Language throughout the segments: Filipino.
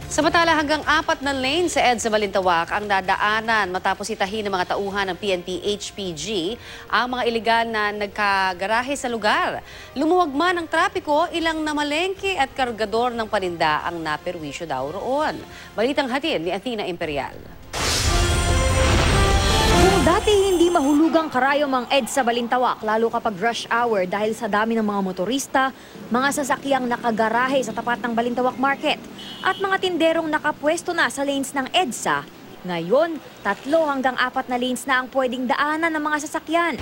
Samantala hanggang 4 na lane sa EDSA Balintawak ang dadaanan matapos itahin ng mga tauhan ng PNP HPG ang mga iligal na nagkagarahe sa lugar. Lumuwag man ang trapiko, ilang namalengke at kargador ng paninda ang naperwisyo daw roon. Balitang hatid ni Athena Imperial. Kung dati hindi mahulugang karayom ang EDSA Balintawak lalo kapag rush hour dahil sa dami ng mga motorista, mga sasakyang nakagarahe sa tapat ng Balintawak Market at mga tinderong nakapwesto na sa lanes ng EDSA, ngayon 3 hanggang 4 na lanes na ang pwedeng daanan ng mga sasakyan.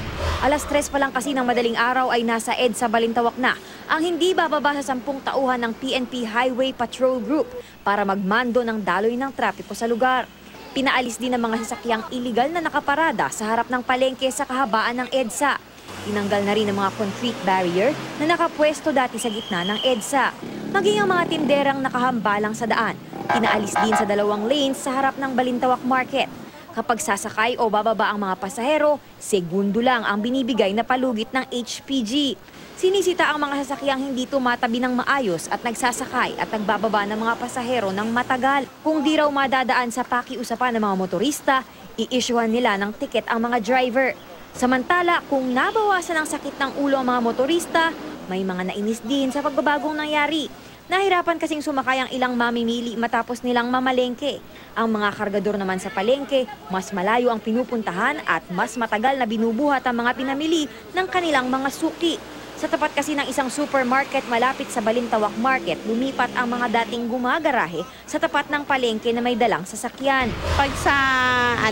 Alas 3 pa lang kasi ng madaling araw ay nasa EDSA Balintawak na ang hindi bababa sa 10 tauhan ng PNP Highway Patrol Group para magmando ng daloy ng trapiko sa lugar. Pinaalis din ng mga sasakyang iligal na nakaparada sa harap ng palengke sa kahabaan ng EDSA. Tinanggal na rin ang mga concrete barrier na nakapwesto dati sa gitna ng EDSA. Maging ang mga tinderang nakahambalang sa daan, pinaalis din sa 2 lanes sa harap ng Balintawak Market. Kapag sasakay o bababa ang mga pasahero, segundo lang ang binibigay na palugit ng HPG. Sinisita ang mga sasakyang hindi tumatabi ng maayos at nagsasakay at nagbababa ng mga pasahero ng matagal. Kung di raw madadaan sa pakiusapan ng mga motorista, i-issuehan nila ng tiket ang mga driver. Samantala, kung nabawasan ang sakit ng ulo ang mga motorista, may mga nainis din sa pagbabagong nangyari. Nahirapan kasing sumakay ang ilang mamimili matapos nilang mamalengke. Ang mga kargador naman sa palengke, mas malayo ang pinupuntahan at mas matagal na binubuhat ang mga pinamili ng kanilang mga suki. Sa tapat kasi ng isang supermarket malapit sa Balintawak Market, lumipat ang mga dating gumagarahe sa tapat ng palengke na may dalang sasakyan. Pag sa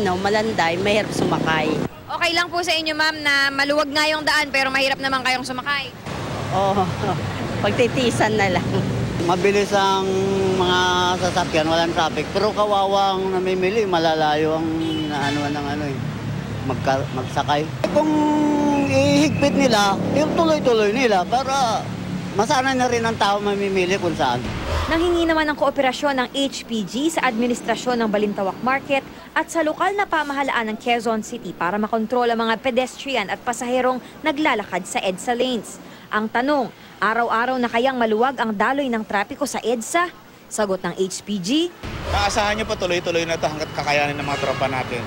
Malanday, mahirap sumakay. Okay lang po sa inyo ma'am na maluwag nga yung daan pero mahirap naman kayong sumakay. Oo, pagtitiisan na lang. Mabilis ang mga sasakyan, walang traffic. Pero kawawang namimili, malalayo ang magsakay. Kung ihigpit nila, yung tuloy-tuloy nila para masanay na rin ang tao mamimili kung saan. Nanghingi naman ng kooperasyon ng HPG sa administrasyon ng Balintawak Market at sa lokal na pamahalaan ng Quezon City para makontrol ang mga pedestrian at pasaherong naglalakad sa EDSA lanes. Ang tanong, araw-araw na kayang maluwag ang daloy ng trapiko sa EDSA? Sagot ng HPG. Naasahan niyo po tuloy-tuloy na ito hanggat kakayanin ng mga tropa natin.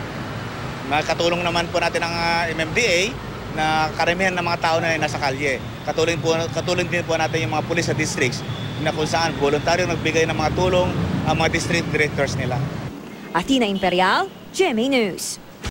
Katulong naman po natin ang MMDA na karamihan ng mga tao na nasa kalye. Katulong din po natin yung mga pulis sa districts na kung saan voluntaryo nagbigay ng mga tulong ang mga district directors nila. Athena Imperial, GMA News.